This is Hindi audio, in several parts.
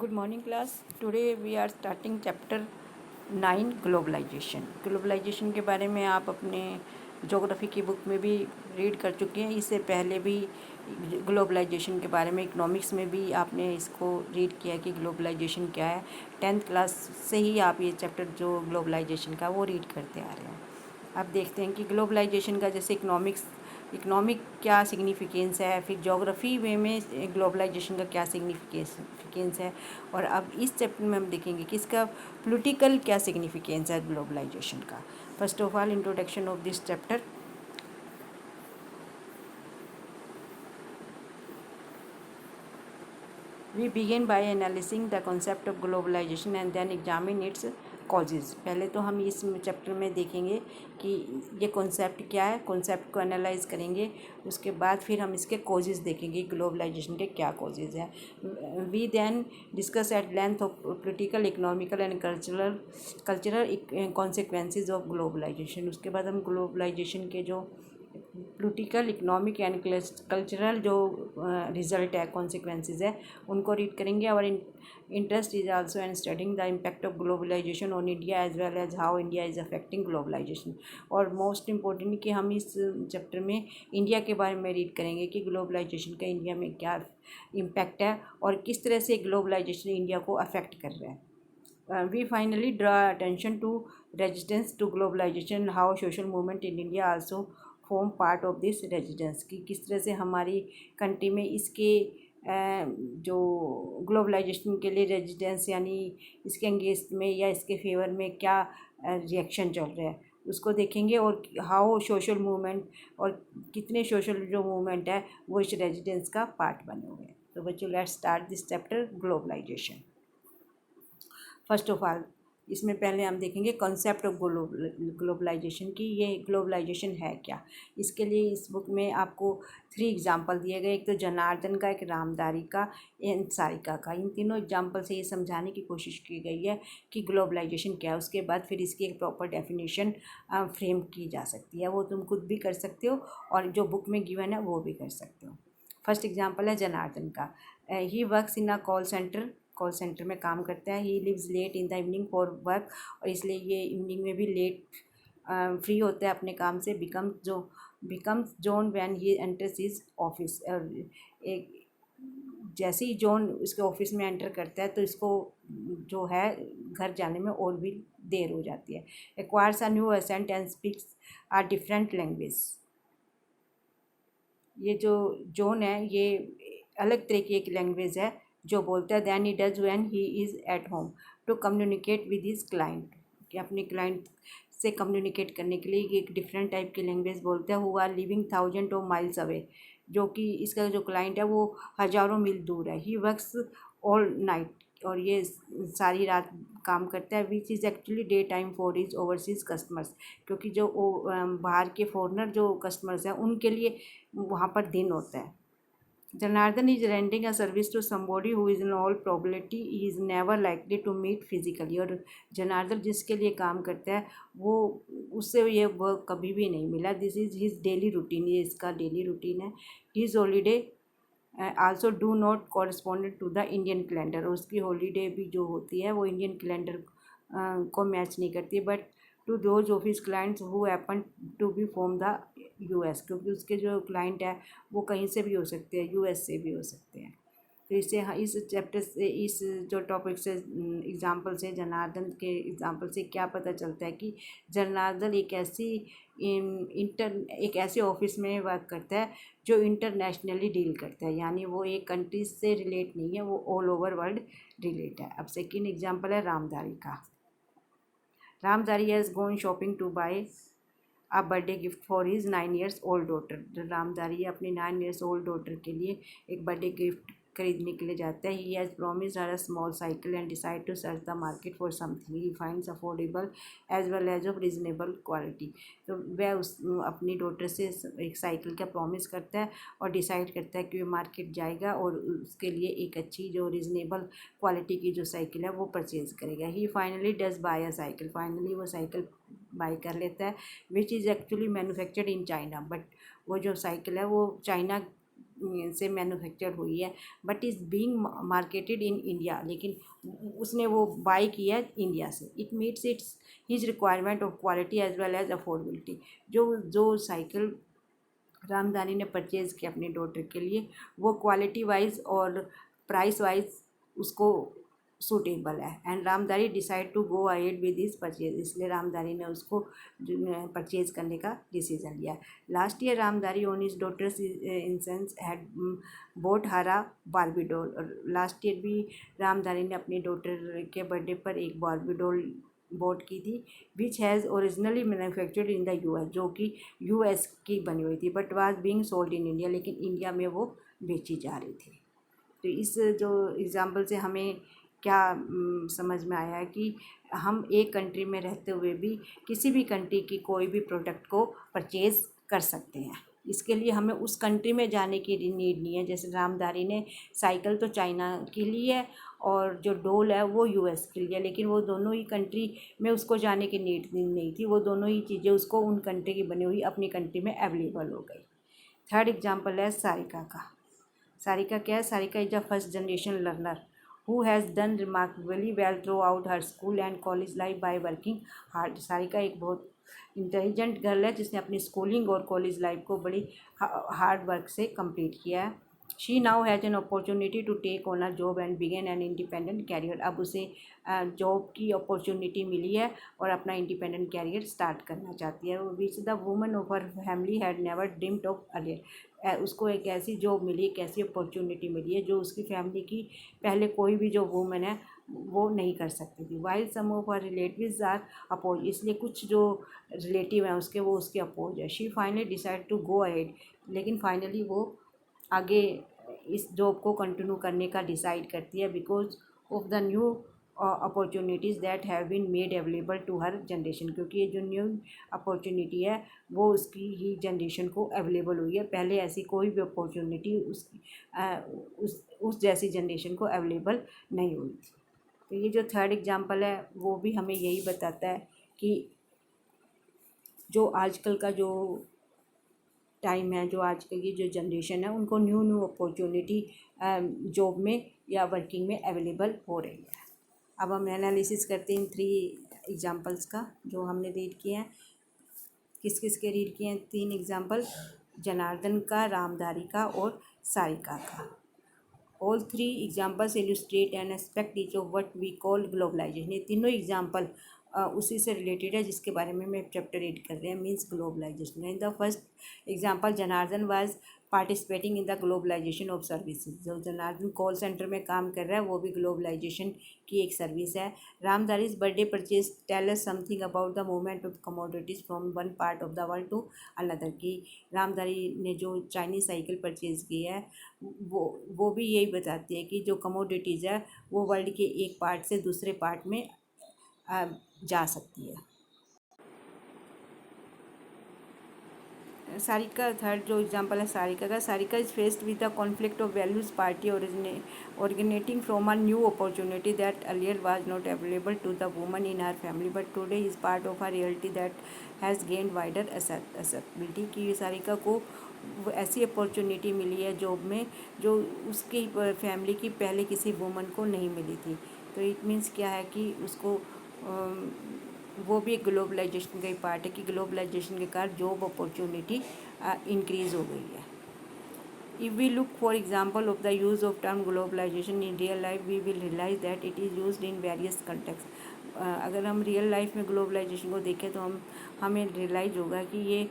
Good morning class. Today we are starting chapter 9 globalisation. Globalisation के बारे में आप अपने ज्योग्राफी की बुक में भी रीड कर चुके हैं। इससे पहले भी ग्लोबलाइजेशन के बारे में इकोनॉमिक्स में भी आपने इसको रीड किया कि ग्लोबलाइजेशन क्या है। 10th क्लास से ही आप ये चैप्टर जो ग्लोबलाइजेशन का वो रीड करते आ रहे हैं। अब देखते हैं कि ग्लोबलाइजेशन का जैसे इकोनॉमिक क्या सिग्निफिकेंस है, फिर ज्योग्राफी वे में ग्लोबलाइजेशन का क्या सिग्निफिकेंस है, और अब इस चैप्टर में हम देखेंगे कि इसका पॉलिटिकल क्या सिग्निफिकेंस है ग्लोबलाइजेशन का। First of all introduction of this chapter. We begin by analyzing the concept of globalization and then examine its causes। पहले तो हम इस चैप्टर में देखेंगे कि ये कॉन्सेप्ट क्या है, कॉन्सेप्ट को एनालाइज करेंगे, उसके बाद फिर हम इसके कॉजेज़ देखेंगे ग्लोबलाइजेशन के क्या कॉजेज़ हैं। We then discuss at length of political, economical and cultural consequences of globalisation. उसके बाद हम ग्लोबलाइजेशन के जो पॉलिटिकल, इकोनॉमिक एंड कल्चरल जो रिजल्ट है, कॉन्सिक्वेंसेज है, उनको रीड करेंगे। और interest is also in studying the impact of globalisation on India as well as how India is affecting globalisation. और मोस्ट इम्पोर्टेंट कि हम इस चैप्टर में इंडिया के बारे में रीड करेंगे कि ग्लोबलाइजेशन का इंडिया में क्या इम्पैक्ट है और किस तरह से ग्लोबलाइजेशन इंडिया को अफेक्ट कर रहा है। We finally draw attention to resistance to globalization, how social movement in India also form part of this resistance। कि किस तरह से हमारी कंट्री में इसके जो ग्लोबलाइजेशन के लिए रेजिडेंस यानी इसके अगेंस्ट में या इसके फेवर में क्या रिएक्शन चल रहा है उसको देखेंगे, और हाउ सोशल मूवमेंट और कितने सोशल जो मूवमेंट है वो इस रेजिडेंस का पार्ट बने हुए हैं। तो बच्चों let's start this chapter globalisation. First of all इसमें पहले हम देखेंगे कॉन्सेप्ट ऑफ ग्लोबलाइजेशन की ये ग्लोबलाइजेशन है क्या। इसके लिए इस बुक में आपको 3 एग्जाम्पल दिए गए, एक तो जनार्दन का, एक रामधारी का, एंड सारिका का। इन तीनों एग्जाम्पल से ये समझाने की कोशिश की गई है कि ग्लोबलाइजेशन क्या है। उसके बाद फिर इसकी एक प्रॉपर डेफिनेशन फ्रेम की जा सकती है, वो तुम खुद भी कर सकते हो और जो बुक में गिवन है वो भी कर सकते हो। फर्स्ट एग्जाम्पल है जनार्दन का। He works in a call centre में काम करता है। He leaves late in the evening for work, और इसलिए ये इवनिंग में भी लेट फ्री होता है अपने काम से। Becomes John when he enters his office, और एक जैसे ही जॉन उसके ऑफिस में एंटर करता है तो इसको जो है घर जाने में और भी देर हो जाती है। Acquires a new accent and speaks a different language. ये जो जॉन है ये अलग तरह की एक लैंग्वेज है जो बोलता है। Than he does when he is at home to communicate with his client, कि अपने क्लाइंट से कम्युनिकेट करने के लिए एक डिफरेंट टाइप की लैंग्वेज बोलते हैं। Who are living thousand of miles away, जो कि इसका जो क्लाइंट है वो हज़ारों मील दूर है। ही वर्क्स ऑल नाइट, और ये सारी रात काम करता है। Which is actually day time for his overseas customers, क्योंकि जो बाहर के फॉरनर जो कस्टमर्स हैं उनके लिए वहाँ पर दिन होता है। Janardhan is rendering a service to somebody who is in all probability he is never likely to meet physically। और जनार्दन जिसके लिए काम करता है वो उससे ये वर्क कभी भी नहीं मिला। This is his daily routine, ये इसका डेली रूटीन है। His holiday also do not corresponded to the Indian calendar, और उसकी हॉलीडे भी जो होती है वो इंडियन कैलेंडर को मैच नहीं करती। But to those of his clients who happen to be from the US, क्योंकि उसके जो क्लाइंट है वो कहीं से भी हो सकते हैं, यूएस से भी हो सकते हैं। तो इससे इस चैप्टर से, इस जो टॉपिक से, एग्ज़ाम्पल से, जनार्दन के एग्ज़ाम्पल से क्या पता चलता है कि जनार्दन एक ऐसे ऑफिस में वर्क करता है जो इंटरनेशनली डील करता है, यानी वो एक कंट्री से रिलेट नहीं है, वो ऑल ओवर वर्ल्ड रिलेट है। अब सेकेंड एग्जाम्पल है रामधारी का। Ramdhari has gone shopping to buy a birthday gift for his 9 years old daughter. Ramdhari अपनी 9 years old डॉटर के लिए एक बर्थडे गिफ्ट खरीदने के लिए जाता है। He has promised her a small cycle and decide to search the market for something he finds affordable as well as of reasonable quality. तो वह उस अपनी डॉटर से एक साइकिल का प्रॉमिस करता है और डिसाइड करता है कि वह मार्केट जाएगा और उसके लिए एक अच्छी जो रीजनेबल क्वालिटी की जो साइकिल है वो परचेज़ करेगा। He finally does buy a cycle, finally वो साइकिल बाय कर लेता है, which is actually manufactured in China. But वो जो साइकिल है वो चाइना से मैन्युफैक्चर हुई है, but is being marketed in India, लेकिन उसने वो बाई किया है इंडिया से। It meets its his requirement of quality as well as affordability. जो साइकिल रामधारी ने परचेज़ किया अपनी डॉटर के लिए, वो क्वालिटी वाइज और प्राइस वाइज उसको सूटेबल है, and Ramdhari decide to go ahead with his purchase. इसलिए रामधारी ने उसको परचेज करने का डिसीजन लिया। Last year Ramdhari on his daughter's insistence had bought her a Barbie doll. और लास्ट ईयर भी रामधारी ने अपनी डॉटर के बर्थडे पर एक बारबी डॉल बोट की थी, which has originally manufactured in the US, जो कि यूएस की बनी हुई थी, but was being sold in India, लेकिन इंडिया में वो बेची जा रही थी। तो इस जो एग्ज़ाम्पल से हमें क्या समझ में आया है कि हम एक कंट्री में रहते हुए भी किसी भी कंट्री की कोई भी प्रोडक्ट को परचेज़ कर सकते हैं। इसके लिए हमें उस कंट्री में जाने की नीड नहीं है। जैसे रामधारी ने साइकिल तो चाइना के लिए है और जो डोल है वो यूएस के लिए, लेकिन वो दोनों ही कंट्री में उसको जाने की नीड नहीं थी। वो दोनों ही चीज़ें उसको उन कंट्री की बनी हुई अपनी कंट्री में अवेलेबल हो गई। थर्ड एग्जाम्पल है सारिका का। सारिका क्या है? Sarika is a first generation learner who has done remarkably well throughout her school and college life by working hard। Sarika एक बहुत इंटेलिजेंट गर्ल है जिसने अपनी स्कूलिंग और कॉलेज लाइफ को बड़ी हार्ड वर्क से कंप्लीट किया है। She now has an opportunity to take on a job and begin an independent career. अब उसे जॉब की अपॉर्चुनिटी मिली है और अपना इंडिपेंडेंट कैरियर स्टार्ट करना चाहती है, which the woman of her family had never dreamed of earlier. उसको एक ऐसी जॉब मिली, एक ऐसी अपॉर्चुनिटी मिली है जो उसकी फैमिली की पहले कोई भी जो वुमन है वो नहीं कर सकती थी। While some of her relatives are oppose, इसलिए कुछ जो रिलेटिव हैं उसके वो उसके अपोज है। She finally decide to go ahead, लेकिन फाइनली वो आगे इस जॉब को कंटिन्यू करने का डिसाइड करती है, because of the new opportunities that have been made available to her generation. क्योंकि ये जो न्यू अपॉर्चुनिटी है वो उसकी ही जनरेशन को अवेलेबल हुई है, पहले ऐसी कोई भी अपॉर्चुनिटी उस जैसी जनरेशन को अवेलेबल नहीं हुई थी। तो ये जो थर्ड एग्जांपल है वो भी हमें यही बताता है कि जो आजकल का जो टाइम है, जो आजकल की जो जनरेशन है, उनको न्यू न्यू अपॉर्चुनिटी जॉब में या वर्किंग में अवेलेबल हो रही है। अब हम एनालिसिस करते हैं 3 एग्जांपल्स का जो हमने रीड किए हैं। किस किस के रीड किए हैं? 3 एग्जांपल, जनार्दन का, रामधारी का और सारिका का। All 3 examples illustrate an aspect each of what we call globalisation. ये तीनों एग्जाम्पल उसी से रिलेटेड है जिसके बारे में मैं चैप्टर 8 कर रहे हैं, means globalisation. In the first example Janardan was participating in the globalisation of services. जो जनार्दन कॉल सेंटर में काम कर रहा है वो भी ग्लोबलाइजेशन की एक सर्विस है। Ramdhari's birthday purchase tell us something about the movement of commodities from one part of the world to another. की रामधारी ने जो चाइनीज़ साइकिल परचेज़ की है वो भी यही बताती है कि जो कमोडिटीज़ है वो वर्ल्ड के एक पार्ट से दूसरे पार्ट में जा सकती है। सारिका, थर्ड जो एग्जांपल है सारिका का, Sarika is faced with the conflict of values party originating from a new opportunity that earlier was not available to the woman in her family but today is part of a reality that has gained wider acceptability। कि सारिका को ऐसी अपॉर्चुनिटी मिली है जॉब में जो उसकी फैमिली की पहले किसी वुमन को नहीं मिली थी। तो इट मीन्स क्या है कि उसको वो भी एक ग्लोबलाइजेशन का ही पार्ट है कि ग्लोबलाइजेशन के कारण जॉब अपॉर्चुनिटी इंक्रीज़ हो गई है। If we look for example of the use of term globalization in real life, we will realize that it is used in various contexts। अगर हम रियल लाइफ में ग्लोबलाइजेशन को देखें तो हमें रियलाइज होगा कि ये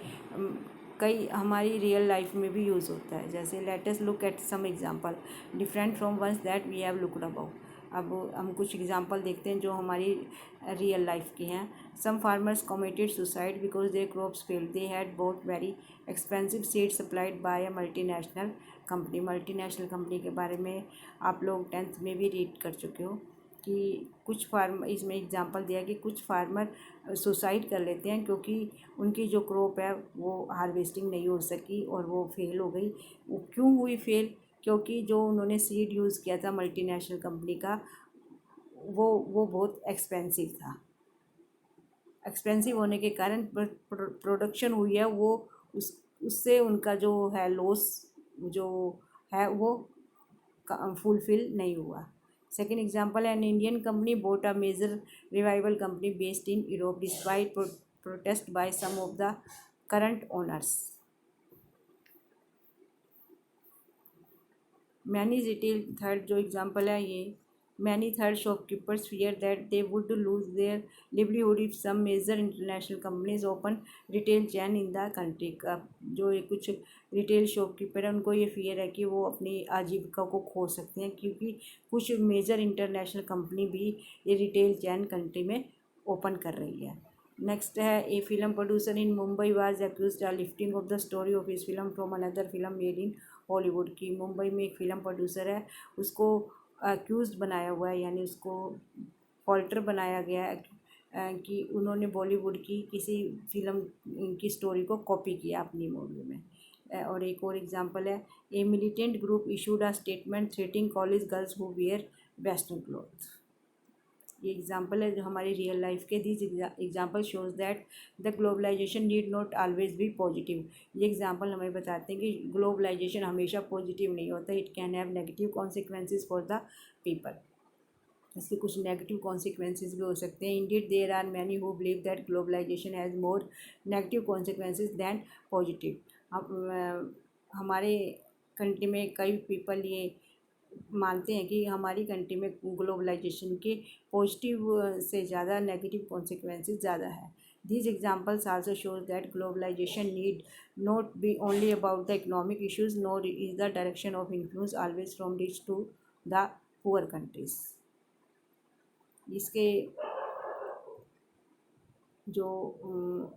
कई हमारी रियल लाइफ में भी यूज़ होता है। जैसे let us look at some example different from ones that we have looked about. अब हम कुछ एग्जांपल देखते हैं जो हमारी रियल लाइफ की हैं। Some farmers committed suicide because their crops failed. They had bought very expensive seed supplied by a multinational company. Multinational company के बारे में आप लोग 10th में भी रीड कर चुके हो कि कुछ फार्मर, इसमें एग्जांपल दिया कि कुछ फार्मर सुसाइड कर लेते हैं क्योंकि उनकी जो क्रॉप है वो हार्वेस्टिंग नहीं हो सकी और वो फेल हो गई। वो क्यों हुई फेल? क्योंकि जो उन्होंने सीड यूज़ किया था मल्टीनेशनल कंपनी का वो बहुत एक्सपेंसिव था। एक्सपेंसिव होने के कारण प्रोडक्शन हुई है वो उससे उनका जो है लॉस जो है वो फुलफिल नहीं हुआ। सेकेंड एग्जाम्पल है, an Indian company bought a major revival company based in Europe despite protest by some of the current owners. Many retail third जो एग्जांपल है ये, many third shopkeepers fear that they would lose their livelihood if some major international companies open retail chain in the country. का जो ये कुछ रिटेल शॉपकीपर है उनको ये फियर है कि वो अपनी आजीविका को खो सकते हैं, क्योंकि कुछ मेजर इंटरनेशनल कंपनी भी ये रिटेल चैन कंट्री में ओपन कर रही है। नेक्स्ट है, a film producer in Mumbai was accused of lifting of the story of his film from another film made in Hollywood. की मुंबई में एक फ़िल्म प्रोड्यूसर है, उसको अक्यूज़ बनाया हुआ है, यानी उसको फॉल्टर बनाया गया है कि उन्होंने बॉलीवुड की किसी फिल्म की स्टोरी को कॉपी किया अपनी मूवी में। और एक और एग्जांपल है, a militant group issued a statement threatening college girls who wear western cloth. ये एग्जाम्पल है जो हमारी रियल लाइफ के। This example shows that the globalisation need not always be positive. ये एग्जाम्पल हमें बताते हैं कि ग्लोबलाइजेशन हमेशा पॉजिटिव नहीं होता, it can have negative consequences for the people. इसके कुछ नेगेटिव कॉन्सिक्वेंसेज भी हो सकते हैं। Indeed there are many who believe that globalisation has more negative consequences than positive. हमारे कंट्री में कई पीपल ये मानते हैं कि हमारी कंट्री में ग्लोबलाइजेशन के पॉजिटिव से ज़्यादा नेगेटिव कॉन्सिक्वेंसेज ज़्यादा है। These examples also shows that globalization need not be only about the economic issues, nor is the direction of influence always from rich to the poor countries. इसके जो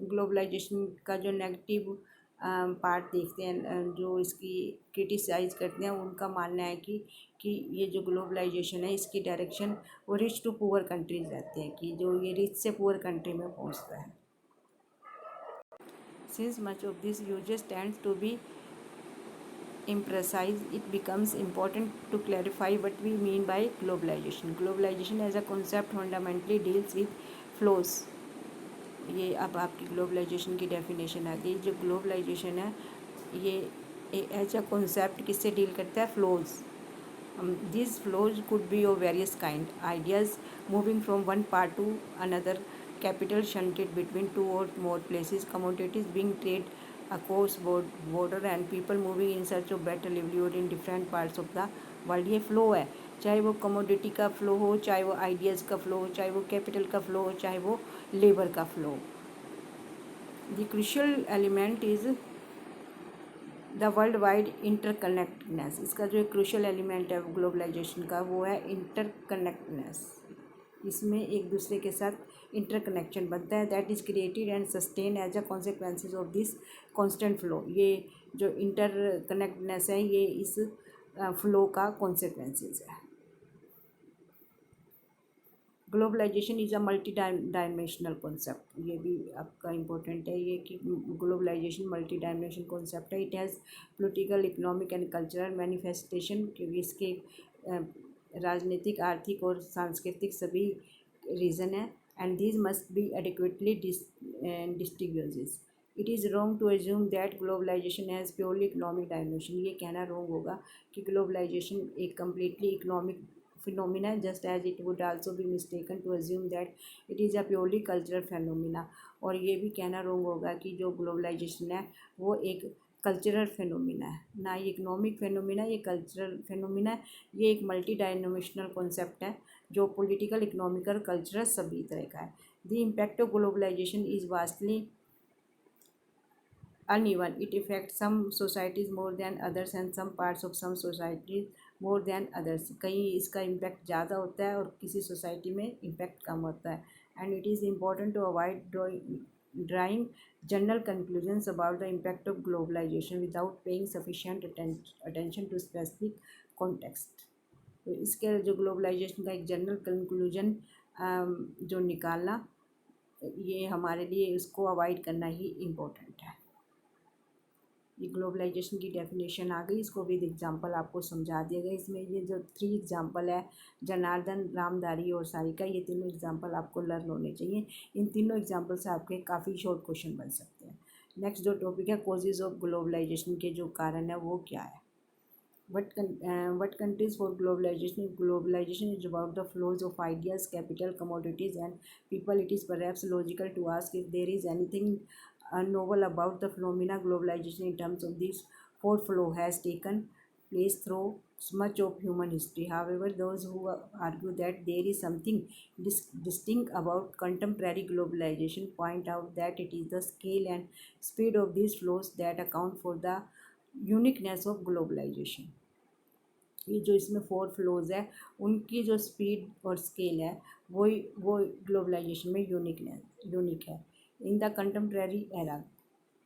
ग्लोबलाइजेशन का जो नेगेटिव पार्ट देखते हैं, जो इसकी क्रिटिसाइज़ करते हैं, उनका मानना है कि ये जो ग्लोबलाइजेशन है इसकी डायरेक्शन वो रिच टू पुअर कंट्रीज रहते हैं, कि जो ये रिच से पुअर कंट्री में पहुंचता है। Since much of this usages tends to be imprecise, it becomes important to clarify what we mean by globalization. Globalization as a concept fundamentally deals with flows. ये अब आपकी ग्लोबलाइजेशन की डेफिनेशन आ गई। जो ग्लोबलाइजेशन है ये एज अ कॉन्सेप्ट किससे डील करता है? Flows. This flows could be of various kind, ideas moving from one part two another, capital shunted between two or more places, commodities being traded across border and people moving in search of better livelihood in different parts of the world। ये फ्लो है, चाहे वो कमोडिटी का फ्लो हो, चाहे वो आइडियाज़ का फ्लो हो, चाहे वो कैपिटल का फ्लो हो, चाहे वो लेबर का फ्लो हो। The crucial element is the world wide interconnectedness. इसका जो क्रूशियल एलिमेंट है ग्लोबलाइजेशन का वो है इंटरकनेक्टेडनेस। इसमें एक दूसरे के साथ इंटरकनेक्शन बनता है, that is created and sustain as a consequences of this constant flow. ये जो इंटरकनेक्टनेस है ये इस फ्लो का कॉन्सिक्वेंसेज है। Globalisation is a multi dimensional concept. ये भी आपका इम्पोर्टेंट है ये कि ग्लोबलाइजेशन मल्टी डायमेंशनल कॉन्सेप्ट है। It has political, economic and cultural manifestation, क्योंकि इसके राजनीतिक, आर्थिक और सांस्कृतिक सभी रीज़न है। And these must be adequately distinguished. It is wrong to assume that globalisation has purely economic dimension. ये कहना रॉन्ग होगा कि ग्लोबलाइजेशन एक completely economic phenomena, just as it would also be mistaken to assume that it is a purely cultural phenomena। और ये भी कहना रॉन्ग होगा कि जो ग्लोबलाइजेशन है वो एक कल्चरल फेनोमिना है, ना ये इकोनॉमिक फेनोमिना, ये कल्चरल फेनोमिना है। ये एक मल्टी डायमेंशनल कॉन्सेप्ट है जो पॉलिटिकल, इकोनॉमिकल, कल्चरल सभी तरह का है। The impact of globalisation is vastly uneven. It affects some societies more than others and some parts of some societies more than others। कहीं इसका इम्पैक्ट ज़्यादा होता है और किसी सोसाइटी में इम्पैक्ट कम होता है। And it is important to avoid drawing general conclusions about the impact of globalization without paying sufficient attention to specific context। तो इसके जो ग्लोबलाइजेशन का एक जनरल कंक्लूजन जो निकालना, ये हमारे लिए उसको अवॉइड करना ही इम्पोर्टेंट है। ये ग्लोबलाइजेशन की डेफिनेशन आ गई, इसको विद एग्जांपल आपको समझा दिया गया। इसमें ये जो 3 एग्जांपल है, जनार्दन, रामधारी और सारिका, ये तीनों एग्जांपल आपको लर्न होने चाहिए। इन तीनों एग्जांपल से आपके काफ़ी शॉर्ट क्वेश्चन बन सकते हैं। नेक्स्ट जो टॉपिक है, कॉजेज़ ऑफ ग्लोबलाइजेशन के जो कारण है वो क्या है। What countries for globalization? Globalization is about the flows of ideas, capital, commodities, and people. It is perhaps logical to ask if there is anything novel about the phenomena globalization in terms of this four flow has taken place through much of human history. However, those who argue that there is something distinct about contemporary globalization point out that it is the scale and speed of these flows that account for the uniqueness of globalisation. ये जो इसमें फोर फ्लोज है उनकी जो स्पीड और स्केल है वो ग्लोबलाइजेशन में यूनिक है। इन द कंटेम्प्रेरी एरा,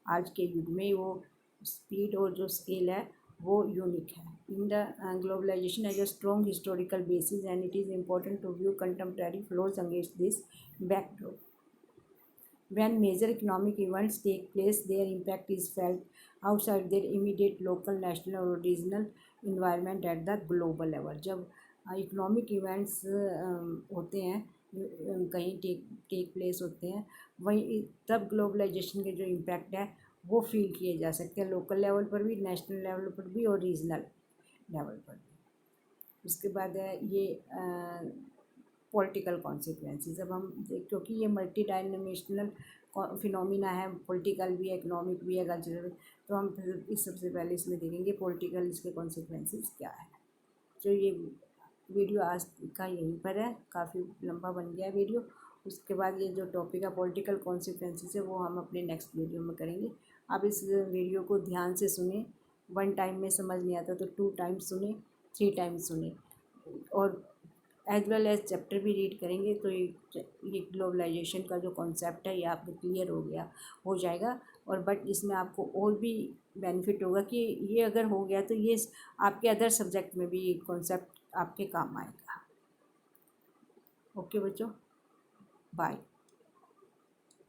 आज के युग में वो स्पीड और जो स्केल है वो यूनिक है। In the globalisation as a strong historical basis and it is important to view contemporary flows against this backdrop. When major economic events take place, their impact is felt outside their immediate local, national or regional environment at the global level. जब इकोनॉमिक इवेंट्स होते हैं, कहीं टेक प्लेस होते हैं, वहीं तब ग्लोबलाइजेशन के जो इम्पैक्ट है वो फील किए जा सकते हैं, लोकल लेवल पर भी, नेशनल लेवल पर भी और रीजनल लेवल पर भी। उसके बाद है ये पॉलिटिकल कॉन्सिक्वेंसेस। अब हम क्योंकि ये मल्टी डायमेंशनल फिनोमिना है, पॉलिटिकल भी है, इकोनॉमिक भी है, कल्चरल भी, तो हम फिर इस सबसे पहले इसमें देखेंगे पॉलिटिकल इसके कॉन्सिक्वेंसेस क्या है। जो ये वीडियो आज का यहीं पर है, काफ़ी लंबा बन गया वीडियो। उसके बाद ये जो टॉपिक है पॉलिटिकल कॉन्सिक्वेंसेस है वो हम अपने नेक्स्ट वीडियो में करेंगे। आप इस वीडियो को ध्यान से सुने, 1 टाइम में समझ नहीं आता तो 2 टाइम्स सुने, 3 टाइम्स सुने, और एज वेल एज चैप्टर भी रीड करेंगे तो ये ग्लोबलाइजेशन का जो कॉन्सेप्ट है ये आपको क्लियर हो जाएगा। और बट इसमें आपको और भी बेनिफिट होगा कि ये अगर हो गया तो ये आपके अदर सब्जेक्ट में भी ये कॉन्सेप्ट आपके काम आएगा। ओके बच्चों, बाय।